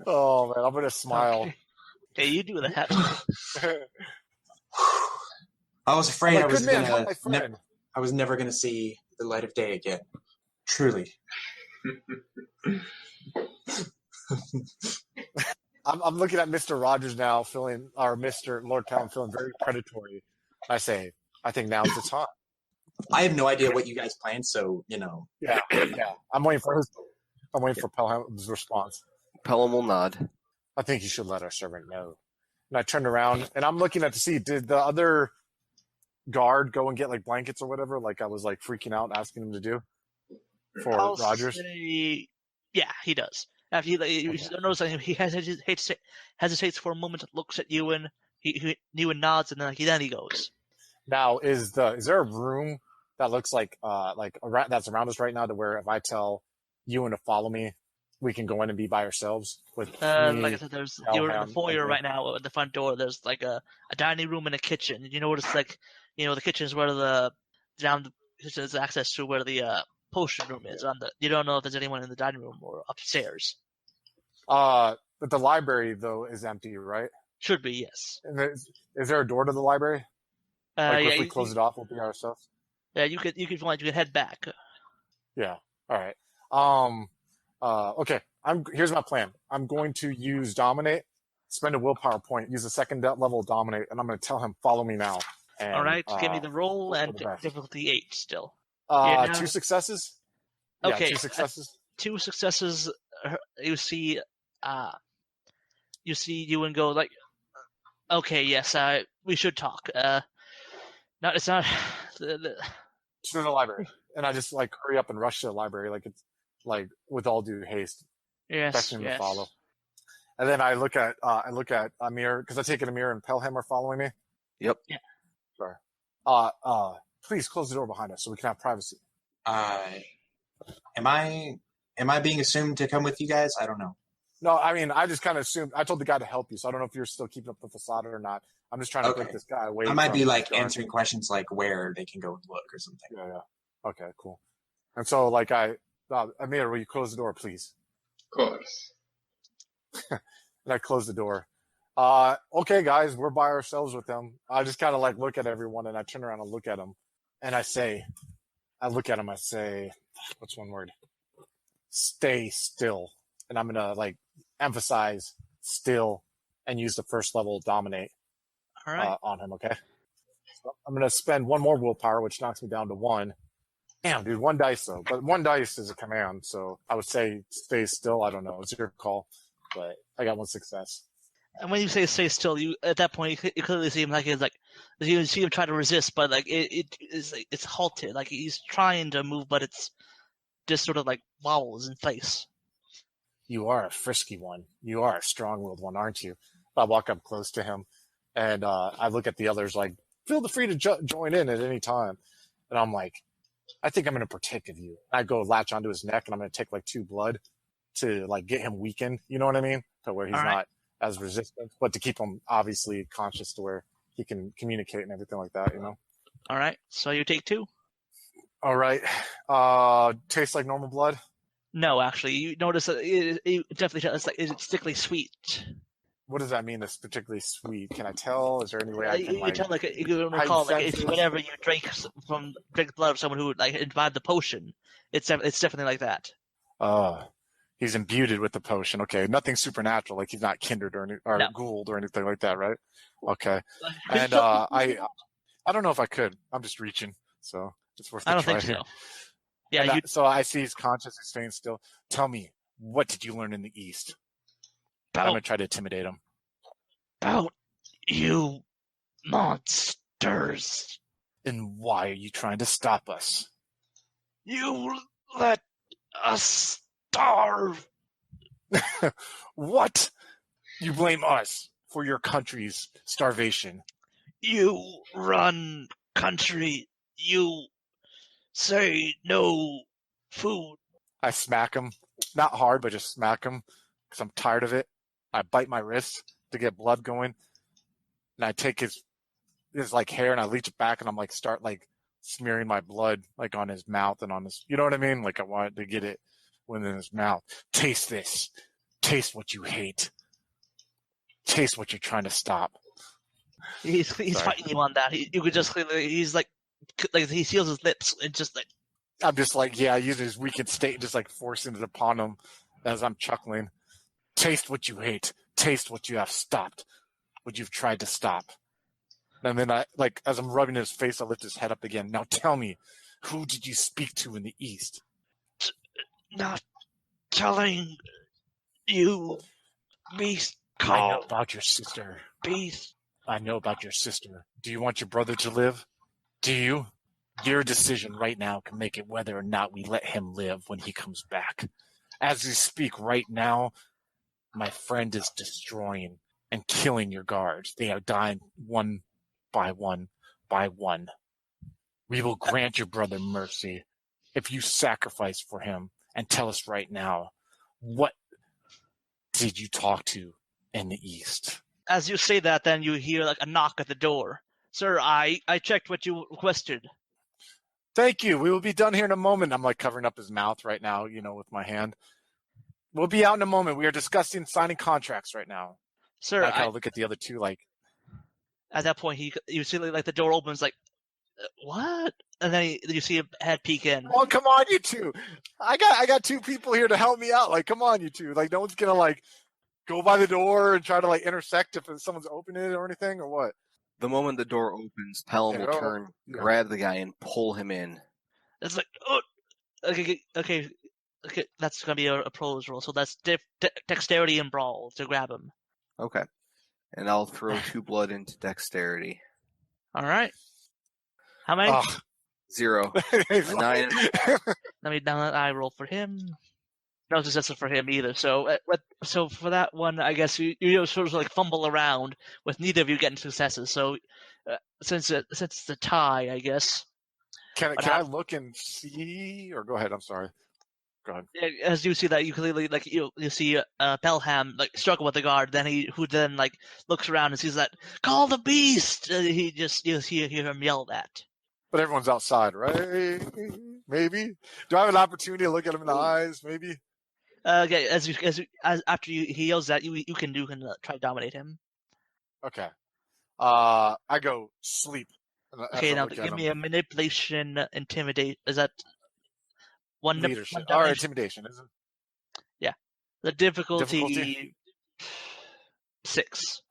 Oh man, I'm gonna smile. Okay, you do that. I was afraid I was never gonna see the light of day again. Truly. I'm looking at Mr. Rogers now, Mr. Lord Talon feeling very predatory. I say, I think now's the time. I have no idea what you guys planned, so Yeah. I'm waiting for Pelham's response. Pelham will nod. I think you should let our servant know. And I turned around and I'm looking at to see, did the other guard go and get like blankets or whatever? Like I was like freaking out, asking him to do for Rogers. Yeah, he does. After you notice that he hesitates for a moment, looks at Ewan. Ewan nods, and then he goes. Now, is there a room that looks like that's around us right now, to where if I tell Ewan to follow me, we can go in and be by ourselves with me, like I said, you're in the foyer right now at the front door. There's like a dining room and a kitchen. You notice like the kitchen is where the kitchen is access to where the potion room is. You don't know if there's anyone in the dining room or upstairs. But the library though is empty, right? Should be, yes. And is there a door to the library? If we close it off, we'll be ourselves. Yeah, you could head back. Yeah. All right. Okay. Here's my plan. I'm going to use dominate, spend a willpower point, use a second level dominate, and I'm going to tell him follow me now. And, all right. Give me the roll and difficulty 8 still. 2 successes. Okay. Yeah, 2 successes. 2 successes. You see Ewan go like, okay, yes, we should talk. It's not to the library, and I just like hurry up and rush to the library, like it's like with all due haste, expecting him to follow. And then I look at Amir, because I take it Amir and Pelham are following me. Yep. Yeah. Sorry. Please close the door behind us so we can have privacy. Am I being assumed to come with you guys? I don't know. No, I mean, I just kind of assumed. I told the guy to help you, so I don't know if you're still keeping up the facade or not. I'm just trying to get this guy away. I might be like answering questions like where they can go and look or something. Yeah. Okay, cool. And so, like, Amir, will you close the door, please? Of course. And I close the door. Okay, guys, we're by ourselves with them. I just kind of like look at everyone, and I turn around and look at them, and I say, what's one word? Stay still. And I'm gonna like emphasize still and use the first level dominate on him. Okay. So I'm gonna spend 1 more willpower, which knocks me down to 1. Damn, dude, 1 dice though. But 1 dice is a command, so I would say stay still. I don't know. It's your call, but I got 1 success. And when you say stay still, you at that point you clearly see him like you see him try to resist, but like it's halted. Like he's trying to move, but it's just sort of like wobbles in place. You are a frisky one. You are a strong-willed one, aren't you? I walk up close to him, and I look at the others like, feel free to join in at any time. And I'm like, I think I'm going to partake of you. I go latch onto his neck, and I'm going to take like 2 blood to like get him weakened. You know what I mean? To where he's not as resistance, but to keep him obviously conscious to where he can communicate and everything like that, you know? All right, so you take 2. All right. Tastes like normal blood? No, actually, you notice that it definitely tastes like it's sickly sweet. What does that mean? It's particularly sweet. Can I tell? Is there any way I can, You like, tell, like, you can recall, like, if senses? whenever you drink blood of someone who like imbibed the potion, it's definitely like that. He's imbued with the potion. Okay, nothing supernatural, like he's not kindred or No. ghouled or anything like that, right? Okay. And I don't know if I could. I'm just reaching, so it's worth a try. I don't think here. so. Yeah, So I see he's conscious, he's staying still. Tell me, what did you learn in the East? I'm gonna try to intimidate him. About you monsters. And why are you trying to stop us? You let us starve. What? You blame us for your country's starvation. You run country. You say no food. I smack him. Not hard, but just smack him because I'm tired of it. I bite my wrist to get blood going. And I take his like hair and I leech it back and I'm like start like smearing my blood like on his mouth and on his, you know what I mean? Like I wanted to get it within his mouth. Taste this. Taste what you hate. Taste what you're trying to stop. He's fighting you on that. You could just clearly, he's like he seals his lips and just like. I'm just like, yeah, using his weakened state, just like forcing it upon him as I'm chuckling. Taste what you hate. Taste what you have stopped. What you've tried to stop. And then I, like, as I'm rubbing his face, I lift his head up again. Now tell me, who did you speak to in the East? Not telling you, beast. I know about your sister. Beast. I know about your sister. Do you want your brother to live? Do you? Your decision right now can make it whether or not we let him live when he comes back. As we speak right now, my friend is destroying and killing your guards. They are dying one by one by one. We will grant your brother mercy if you sacrifice for him and tell us right now, what did you talk to in the East? As you say that, then you hear like a knock at the door. Sir, I checked what you requested. Thank you. We will be done here in a moment. I'm like covering up his mouth right now, you know, with my hand. We'll be out in a moment. We are discussing signing contracts right now. Sir, I kind of look at the other two like. At that point, you see like the door opens, like, what? And then you see a head peek in. Oh, come on, you two! I got two people here to help me out. Like, come on, you two! Like, no one's gonna like go by the door and try to like intersect if someone's opening it or anything, or what? The moment the door opens, Pelham will turn, grab the guy, and pull him in. It's like, oh, okay. That's gonna be a pros roll. So that's dexterity and brawl to grab him. Okay, and I'll throw 2 blood into dexterity. All right. How many? 0. 9. I roll for him. No success for him either. So for that one, I guess you sort of like fumble around with neither of you getting successes. So since it's a tie, I guess. Can I look and see? Or go ahead. I'm sorry. Go ahead. As you see that, you clearly like you see Pelham like struggle with the guard. Then who like looks around and sees that call the beast. You hear him yell that. But everyone's outside, right? Maybe. Do I have an opportunity to look at him in the eyes? Maybe. Okay. As after he yells that, you can try to dominate him. Okay. I go sleep. Okay, now give me a manipulation, intimidate. Is that one leadership? One or intimidation, isn't it? Yeah. The difficulty 6.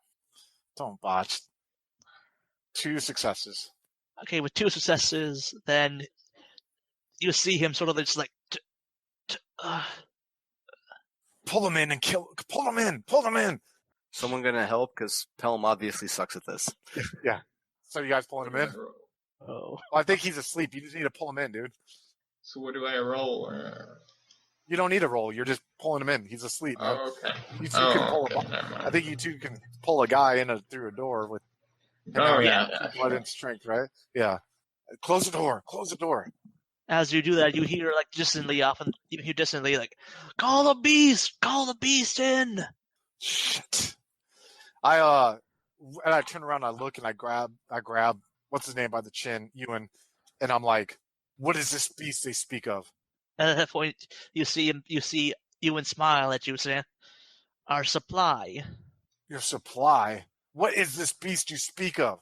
Don't botch. 2 successes. Okay, with 2 successes, then you see him sort of just like pull him in and kill. Pull him in. Pull him in. Someone gonna help? Because Pelham obviously sucks at this. Yeah. So you guys pulling him in? Oh. Well, I think he's asleep. You just need to pull him in, dude. So what do I roll? You don't need a roll. You're just pulling him in. He's asleep, man. Oh, okay. You two can pull him. I think you two can pull a guy in through a door with. Blood and strength, right? Yeah. Close the door. Close the door. As you do that, you hear like distantly like, call the beast in. Shit. I turn around, and I look, and I grab what's his name by the chin, Ewan, and I'm like, "What is this beast they speak of?" And at that point, you see Ewan smile at you, saying, "Our supply, Your supply. What is this beast you speak of?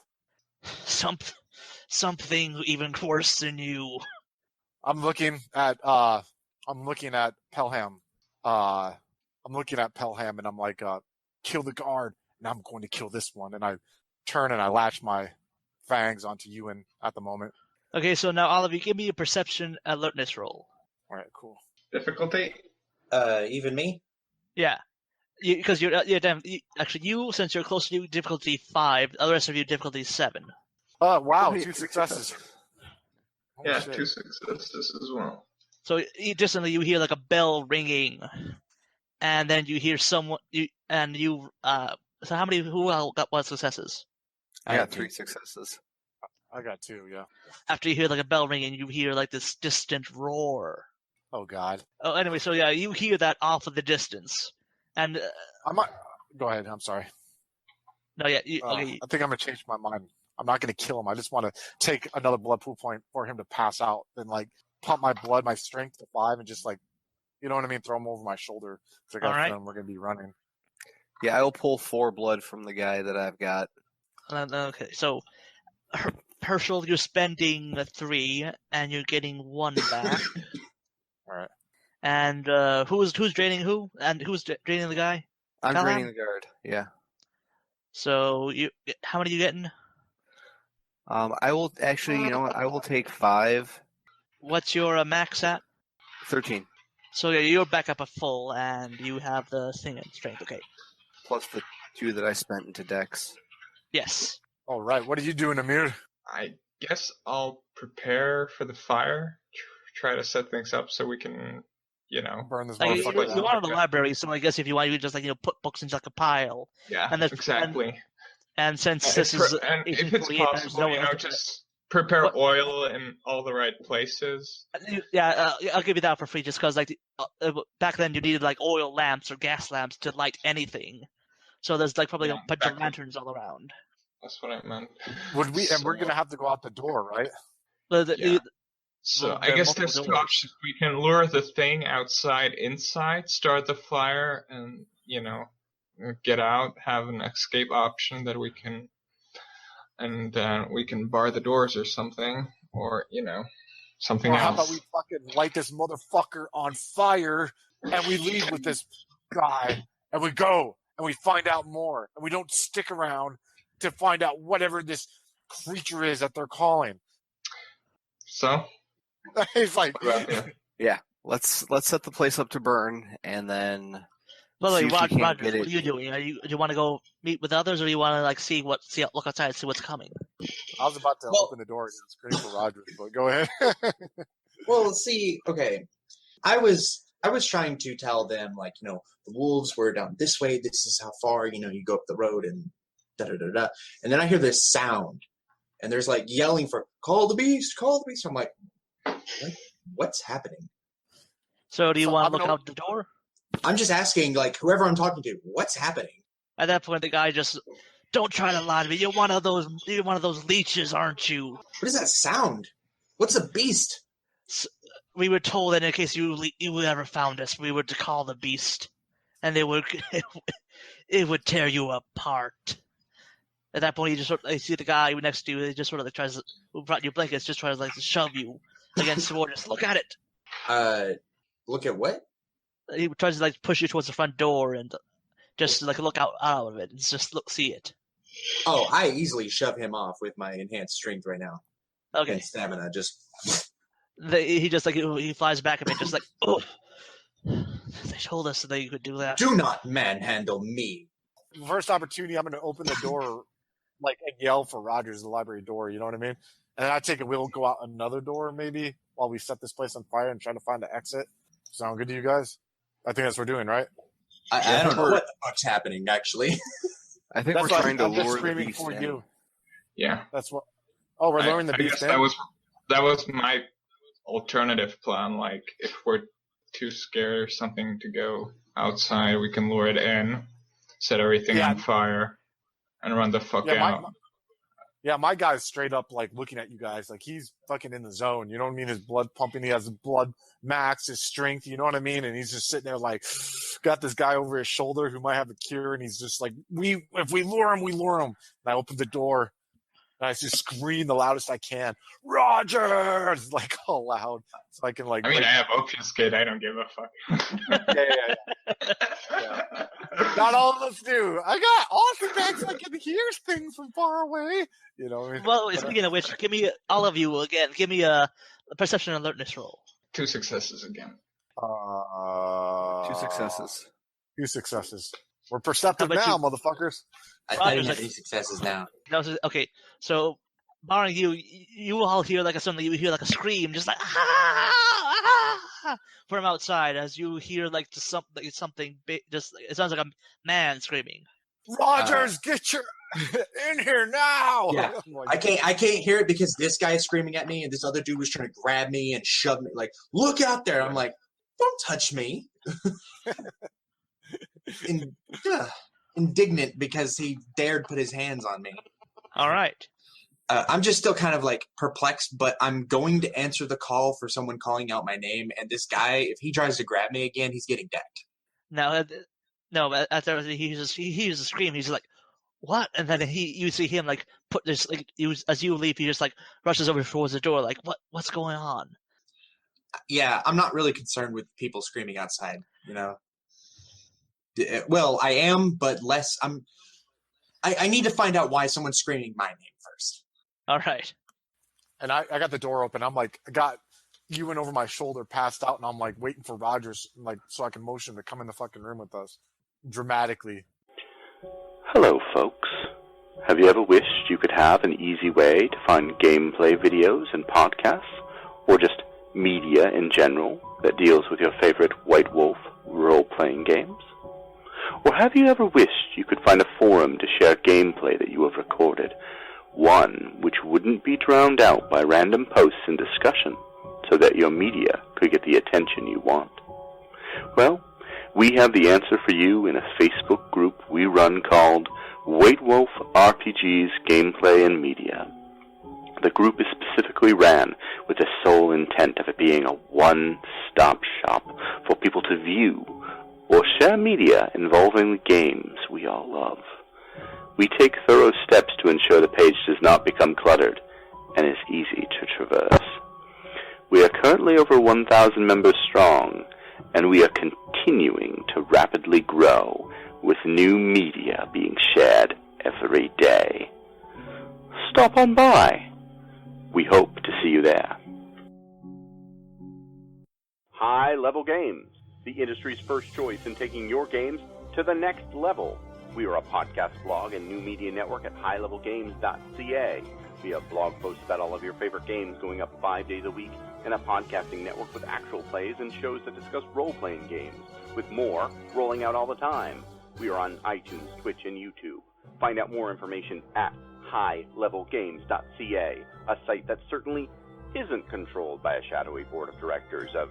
something even worse than you." I'm looking at Pelham. I'm looking at Pelham, and I'm like, kill the guard, and I'm going to kill this one. And I turn and I latch my fangs onto Ewan at the moment. Okay, so now all of you, give me a perception alertness roll. All right, cool. Difficulty? Even me? Yeah, because actually you, since you're close to you, difficulty 5. The rest of you, difficulty 7. Wow, Wait, 2 successes. Holy Yeah, shit. 2 successes as well. So distantly, you hear like a bell ringing, and then you hear someone. So how many? Who all got what successes? I got 3 successes. I got 2, yeah. After you hear like a bell ringing, you hear like this distant roar. Oh, God. Oh, anyway, so yeah, you hear that off of the distance, and Go ahead, I'm sorry. no, yeah, I think I'm going to change my mind. I'm not going to kill him. I just want to take another blood pool point for him to pass out, then like pump my strength to 5, and just like, you know what I mean, throw him over my shoulder. So I got a feeling we're going to be running. Yeah, I will pull 4 blood from the guy that I've got. okay, so Herschel, you're spending 3, and you're getting 1 back. All right. And who's draining who? And who's draining the guy? I'm Pelham? draining the guard. Yeah. So how many are you getting? I will actually, I will take 5. What's your max at? 13. So yeah, you're back up at full, and you have the thing in strength. Okay. Plus the 2 that I spent into Dex. Yes. All right. What are you doing, Amir? I guess I'll prepare for the fire, try to set things up so we can, Burn this Like, motherfucker. you are in the library, so I guess if you want, you could just put books into like a pile. Yeah, And exactly. And since this is and if it's 1848, there's possible, no just prepare oil in all the right places. Yeah, I'll give you that for free, just because back then you needed like oil lamps or gas lamps to light anything. So there's probably a bunch of lanterns all around. That's what I meant. And we're gonna have to go out the door, right? So I guess there's 2 options. We can lure the thing inside, start the fire, and get out, have an escape option that we can, and we can bar the doors or something, or something Or else. how about we fucking light this motherfucker on fire, and we leave with this guy, and we go, and we find out more, and we don't stick around to find out whatever this creature is that they're calling. So He's like, yeah. Let's set the place up to burn, and then. By the way, Roger, what are you doing? Do you want to go meet with others, or do you want to look outside and see what's coming? I was about to open the door against Chronicle Rogers, but go ahead. Well, see, okay. I was trying to tell them, the wolves were down this way, this is how far, you go up the road and da-da-da-da. And then I hear this sound, and there's yelling for, call the beast, call the beast. I'm like, what's happening? So do you want to look out the door? I'm just asking, whoever I'm talking to, what's happening? At that point, the guy just, don't try to lie to me. You're one of those leeches, aren't you? What does that sound? What's a beast? We were told that in case you ever found us, we were to call the beast, and it would tear you apart. At that point, you see the guy next to you. He just who brought you blankets, just tries to shove you against the wall. Just look at it. Look at what? He tries to push you towards the front door and just look out of it. It's just see it. Oh, I easily shove him off with my enhanced strength right now. Okay. And stamina, just. He just he flies back a bit, just oh. They told us that you could do that. Do not manhandle me. First opportunity, I'm going to open the door, and yell for Rogers, the library door. You know what I mean? And then we'll go out another door maybe while we set this place on fire and try to find the exit. Sound good to you guys? I think that's what we're doing, right? I don't know what the fuck's happening, actually. I think we're trying to lure the beast for in. you. Yeah. That's what. Oh, we're luring the beast in. That was my alternative plan. If we're too scared or something to go outside, we can lure it in, set everything on fire. and run the fuck out. My guy's straight up like looking at you guys like he's fucking in the zone. You know what I mean? His blood pumping. He has his blood max, his strength. You know what I mean? And he's just sitting there like, got this guy over his shoulder who might have a cure, and he's just like, if we lure him, we lure him. And I open the door. And I just scream the loudest I can, Rogers! Like all loud. So I can like. I mean, I have obfuscate. I don't give a fuck. Yeah. Not all of us do. I got awesome bags. I can hear things from far away. You know. What I mean? Well, speaking of which, give me all of you again. Give me a perception alertness roll. 2 successes again. 2 successes. 2 successes. We're perceptive now, motherfuckers. I didn't have any successes now. Okay, so barring you will all hear suddenly you hear like a scream, just like ah, from outside as you hear like just something big, just it sounds like a man screaming. Rogers, get your in here now! Yeah, I can't hear it because this guy is screaming at me, and this other dude was trying to grab me and shove me. Like, look out there! I'm like, don't touch me. Indignant because he dared put his hands on me. All right. I'm just still kind of like perplexed, but I'm going to answer the call for someone calling out my name. And this guy, if he tries to grab me again, he's getting decked. No, after he hears a scream, he's like, "What?" And then you see him like put this like as you leave, he just like rushes over towards the door, like, "What's going on?" Yeah, I'm not really concerned with people screaming outside. You know. Well, I am, but less. I need to find out why someone's screaming my name first. All right. And I got the door open. I'm like, I got Ewan over my shoulder, passed out, and I'm like waiting for Rogers, like so I can motion to come in the fucking room with us, dramatically. Hello, folks. Have you ever wished you could have an easy way to find gameplay videos and podcasts, or just media in general that deals with your favorite White Wolf role-playing games? Or have you ever wished you could find a forum to share gameplay that you have recorded, one which wouldn't be drowned out by random posts and discussion, so that your media could get the attention you want? Well, we have the answer for you in a Facebook group we run called White Wolf RPGs Gameplay and Media. The group is specifically ran with the sole intent of it being a one-stop shop for people to view or share media involving the games we all love. We take thorough steps to ensure the page does not become cluttered and is easy to traverse. We are currently over 1,000 members strong, and we are continuing to rapidly grow with new media being shared every day. Stop on by. We hope to see you there. High Level Games, the industry's first choice in taking your games to the next level. We are a podcast blog and new media network at highlevelgames.ca. We have blog posts about all of your favorite games going up 5 days a week, and a podcasting network with actual plays and shows that discuss role-playing games, with more rolling out all the time. We are on iTunes, Twitch, and YouTube. Find out more information at highlevelgames.ca, a site that certainly isn't controlled by a shadowy board of directors of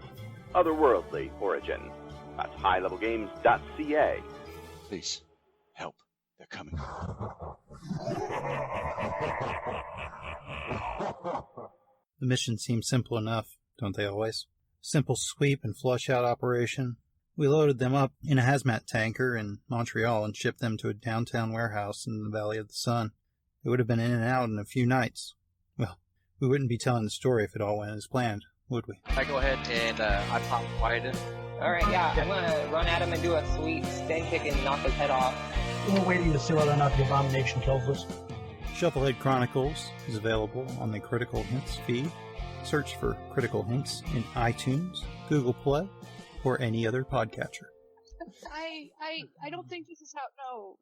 otherworldly origin. That's highlevelgames.ca. Please, help. They're coming. The mission seems simple enough, don't they always? Simple sweep and flush out operation. We loaded them up in a hazmat tanker in Montreal and shipped them to a downtown warehouse in the Valley of the Sun. They would have been in and out in a few nights. Well, we wouldn't be telling the story if it all went as planned, would we? I go ahead and I pop Widen. Alright, yeah, I'm gonna run at him and do a sweet stand kick and knock his head off. We're waiting to see whether or not the abomination kills us. Shufflehead Chronicles is available on the Critical Hints feed. Search for Critical Hints in iTunes, Google Play, or any other podcatcher. I don't think this is how. No.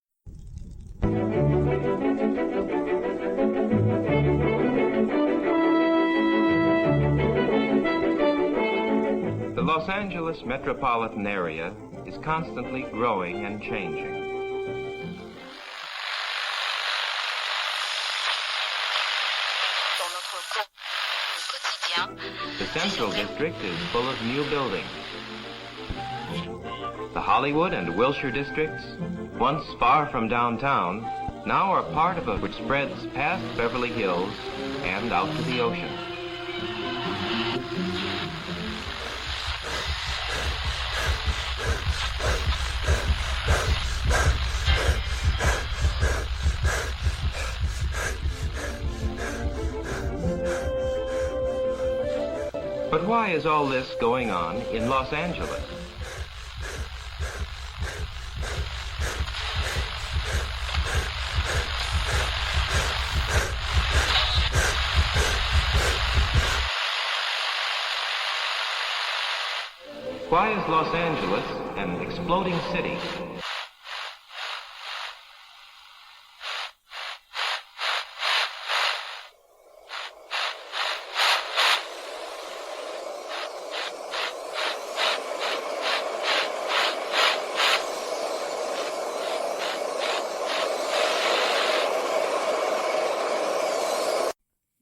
The Los Angeles metropolitan area is constantly growing and changing. The Central District is full of new buildings. The Hollywood and Wilshire districts, once far from downtown, now are part of which spreads past Beverly Hills and out to the ocean. But why is all this going on in Los Angeles? Why is Los Angeles an exploding city?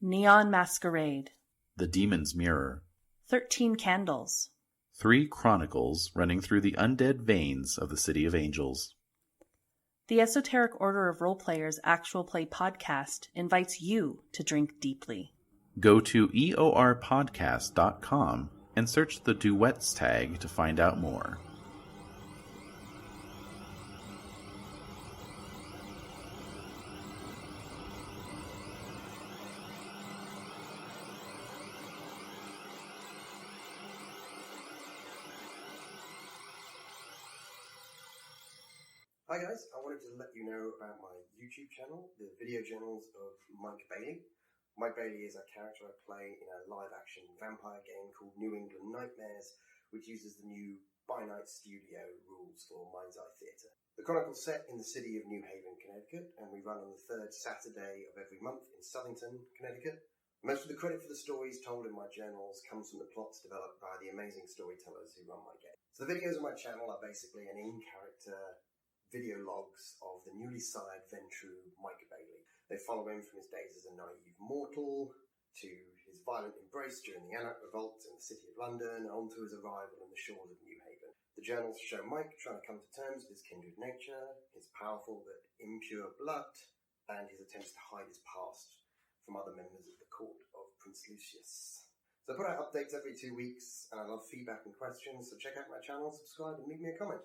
Neon Masquerade. The Demon's Mirror. 13 Candles. 3 Chronicles running through the undead veins of the City of Angels. The Esoteric Order of Roleplayers Actual Play Podcast invites you to drink deeply. Go to eorpodcast.com and search the Duets tag to find out more. Hi guys, I wanted to let you know about my YouTube channel, the video journals of Mike Bailey. Mike Bailey is a character I play in a live-action vampire game called New England Nightmares, which uses the new By Night Studio rules for Mind's Eye Theatre. The Chronicle's set in the city of New Haven, Connecticut, and we run on the third Saturday of every month in Southington, Connecticut. Most of the credit for the stories told in my journals comes from the plots developed by the amazing storytellers who run my game. So the videos on my channel are basically an in-character video logs of the newly sired Ventrue Mike Bailey. They follow him from his days as a naive mortal, to his violent embrace during the Anarch Revolt in the city of London, and on to his arrival on the shores of New Haven. The journals show Mike trying to come to terms with his kindred nature, his powerful but impure blood, and his attempts to hide his past from other members of the court of Prince Lucius. So I put out updates every 2 weeks, and I love feedback and questions, so check out my channel, subscribe, and leave me a comment.